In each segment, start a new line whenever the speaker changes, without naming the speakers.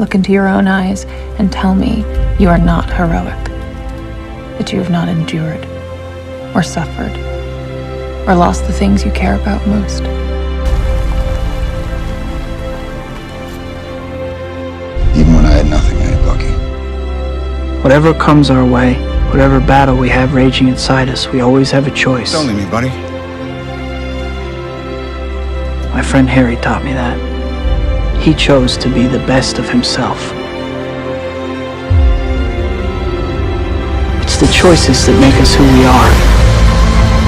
look into your own eyes and tell me you are not heroic, that you have not endured, or suffered, or lost the things you care about most.
Even when I had nothing, I had Bucky.
Whatever comes our way, whatever battle we have raging inside us, we always have a choice.
It's only me, buddy.
My friend Harry taught me that. He chose to be the best of himself. It's the choices that make us who we are,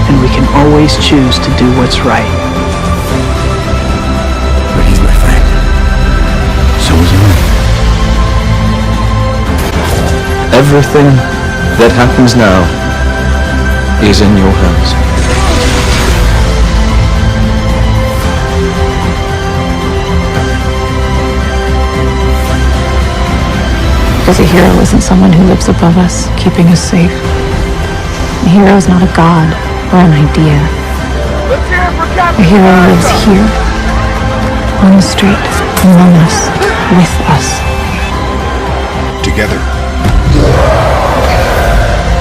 and we can always choose to do what's right.
But he's my friend. So is mine.
Everything that happens now is in your hands.
Because a hero isn't someone who lives above us, keeping us safe. A hero is not a god or an idea. A hero lives here, on the street, among us, with us.
Together.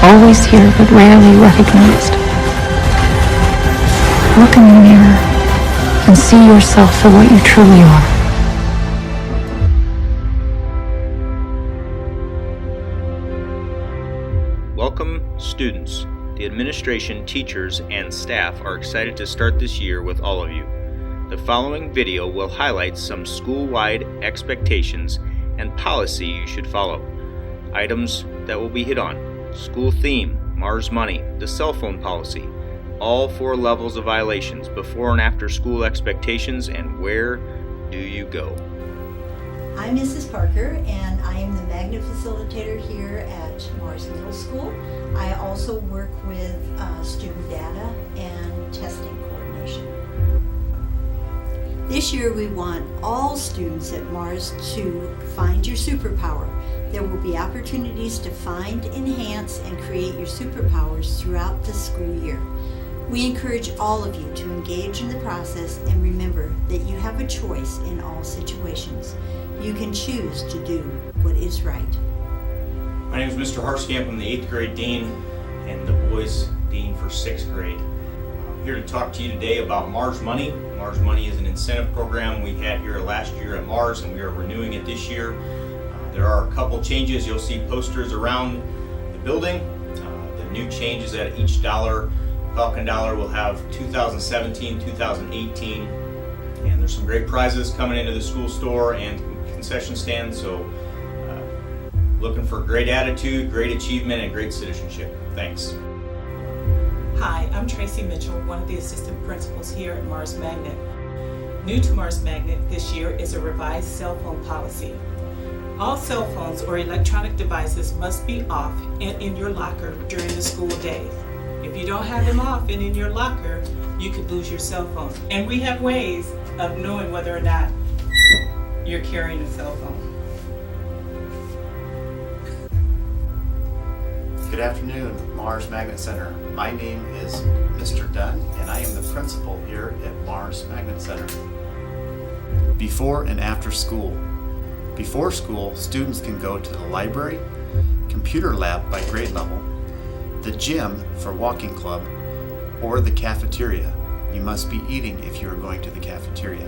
Always here, but rarely recognized. Look in the mirror and see yourself for what you truly are.
Welcome, students. The administration, teachers, and staff are excited to start this year with all of you. The following video will highlight some school-wide expectations and policy you should follow. Items that will be hit on: school theme, Mars Money, the cell phone policy, all 4 levels of violations, before and after school expectations, and where do you go?
I'm Mrs. Parker, and I am the magnet facilitator here at Mars Middle School. I also work with student data and testing coordination. This year we want all students at Mars to find your superpower. There will be opportunities to find, enhance, and create your superpowers throughout the school year. We encourage all of you to engage in the process and remember that you have a choice in all situations. You can choose to do what is right.
My name is Mr. Harskamp. I'm the 8th grade dean and the boys dean for 6th grade. I'm here to talk to you today about Mars Money. Mars Money is an incentive program we had here last year at Mars, and we are renewing it this year. There are a couple changes. You'll see posters around the building. The new changes at each dollar, Falcon Dollar will have 2017, 2018, and there's some great prizes coming into the school store and concession stand, so looking for great attitude, great achievement, and great citizenship. Thanks.
Hi, I'm Tracy Mitchell, one of the assistant principals here at Mars Magnet. New to Mars Magnet this year is a revised cell phone policy. All cell phones or electronic devices must be off and in your locker during the school day. If you don't have them off and in your locker, you could lose your cell phone. And we have ways of knowing whether or not you're carrying a cell phone.
Good afternoon, Mars Magnet Center. My name is Mr. Dunn, and I am the principal here at Mars Magnet Center. Before and after school. Before school, students can go to the library, computer lab by grade level, the gym for walking club, or the cafeteria. You must be eating if you are going to the cafeteria.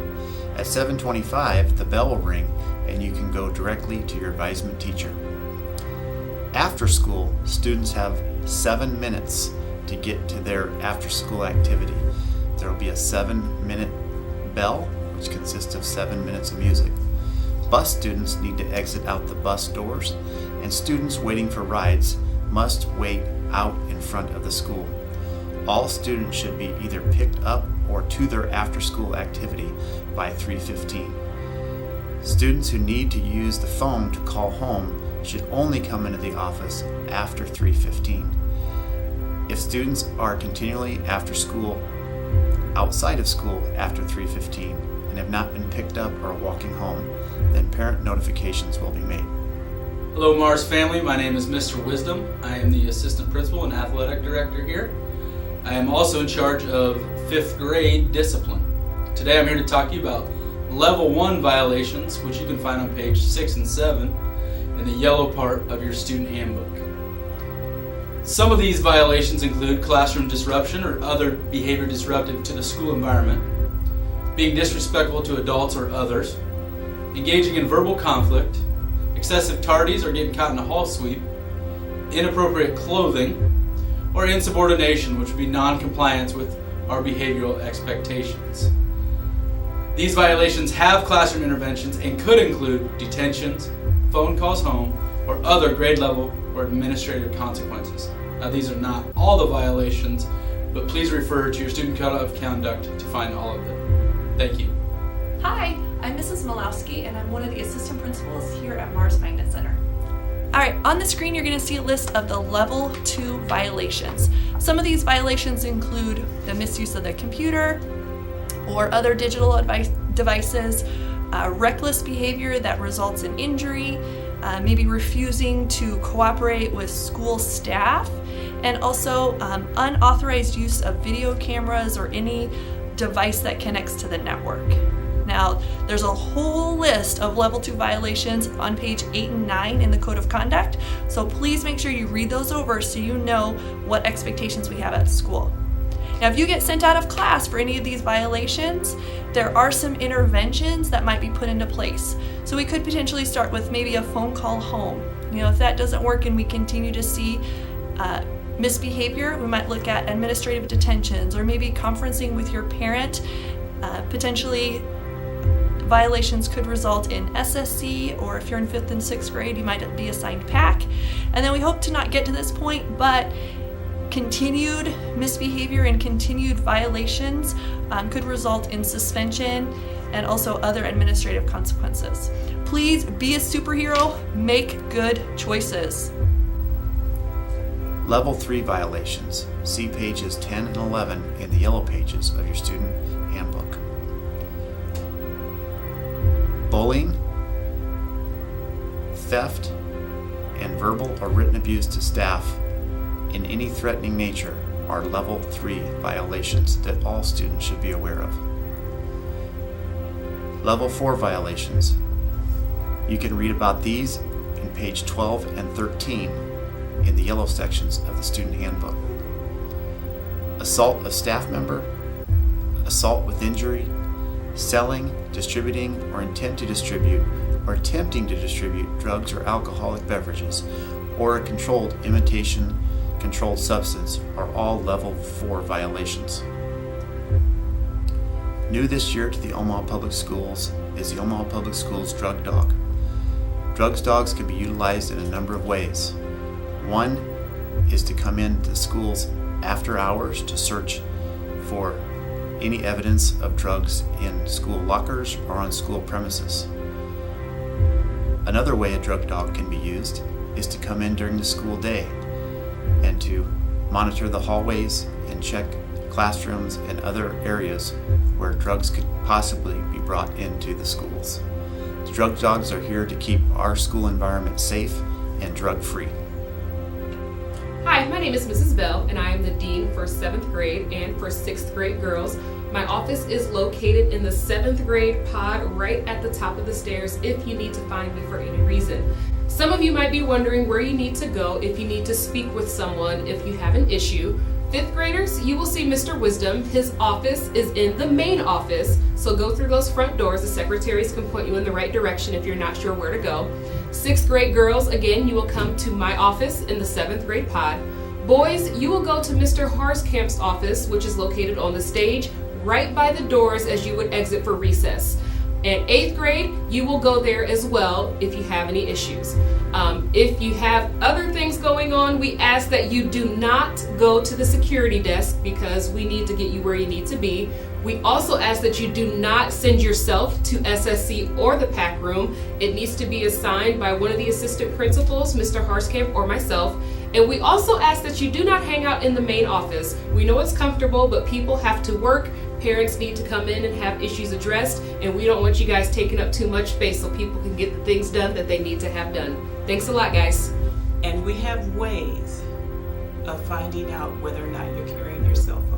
At 7:25, the bell will ring and you can go directly to your advisement teacher. After school, students have 7 minutes to get to their after-school activity. There will be a 7-minute bell, which consists of 7 minutes of music. Bus students need to exit out the bus doors, and students waiting for rides must wait out in front of the school. All students should be either picked up or to their after-school activity by 3:15. Students who need to use the phone to call home should only come into the office after 3:15. If students are continually after school, outside of school after 3:15, and have not been picked up or walking home, then parent notifications will be made.
Hello Mars family, my name is Mr. Wisdom. I am the assistant principal and athletic director here. I am also in charge of 5th grade discipline. Today I'm here to talk to you about Level 1 violations, which you can find on page 6 and 7 in the yellow part of your student handbook. Some of these violations include classroom disruption or other behavior disruptive to the school environment, being disrespectful to adults or others, engaging in verbal conflict, excessive tardies or getting caught in a hall sweep, inappropriate clothing, or insubordination, which would be non-compliance with our behavioral expectations. These violations have classroom interventions and could include detentions, phone calls home, or other grade level or administrative consequences. Now, these are not all the violations, but please refer to your student code of conduct to find all of them. Thank you.
Hi, I'm Mrs. Malowski, and I'm one of the assistant principals here at Mars Magnet Center. All right, on the screen you're going to see a list of the Level 2 violations. Some of these violations include the misuse of the computer or other digital devices, reckless behavior that results in injury, maybe refusing to cooperate with school staff, and also unauthorized use of video cameras or any device that connects to the network. Now, there's a whole list of Level 2 violations on page 8 and 9 in the Code of Conduct, so please make sure you read those over so you know what expectations we have at school. Now, if you get sent out of class for any of these violations, there are some interventions that might be put into place. So we could potentially start with maybe a phone call home. You know, if that doesn't work and we continue to see misbehavior, we might look at administrative detentions or maybe conferencing with your parent. Potentially, violations could result in SSC, or if you're in 5th and 6th grade, you might be assigned PAC. And then we hope to not get to this point, but continued misbehavior and continued violations could result in suspension and also other administrative consequences. Please be a superhero, make good choices.
Level 3 violations. See pages 10 and 11 in the yellow pages of your student handbook. Bullying, theft, and verbal or written abuse to staff in any threatening nature are Level 3 violations that all students should be aware of. Level 4 violations. You can read about these in page 12 and 13 in the yellow sections of the student handbook. Assault of staff member, assault with injury, selling, distributing, or intent to distribute, or attempting to distribute drugs or alcoholic beverages, or a controlled imitation controlled substance are all Level 4 violations. New this year to the Omaha Public Schools is the Omaha Public Schools Drug Dog. Drugs dogs can be utilized in a number of ways. One is to come into schools after hours to search for any evidence of drugs in school lockers or on school premises. Another way a drug dog can be used is to come in during the school day and to monitor the hallways and check classrooms and other areas where drugs could possibly be brought into the schools. The drug dogs are here to keep our school environment safe and drug-free.
Hi, my name is Mrs. Bell, and I am the Dean for 7th grade and for 6th grade girls. My office is located in the 7th grade pod right at the top of the stairs if you need to find me for any reason. Some of you might be wondering where you need to go if you need to speak with someone if you have an issue. 5th graders, you will see Mr. Wisdom. His office is in the main office, so go through those front doors. The secretaries can point you in the right direction if you're not sure where to go. 6th grade girls, again, you will come to my office in the 7th grade pod. Boys, you will go to Mr. Harskamp's office, which is located on the stage right by the doors as you would exit for recess. And 8th grade, you will go there as well if you have any issues. If you have other things going on, we ask that you do not go to the security desk because we need to get you where you need to be. We also ask that you do not send yourself to SSC or the PAC room. It needs to be assigned by one of the assistant principals, Mr. Harskamp or myself. And we also ask that you do not hang out in the main office. We know it's comfortable, but people have to work. Parents need to come in and have issues addressed, and we don't want you guys taking up too much space so people can get the things done that they need to have done. Thanks a lot, guys.
And we have ways of finding out whether or not you're carrying your cell phone.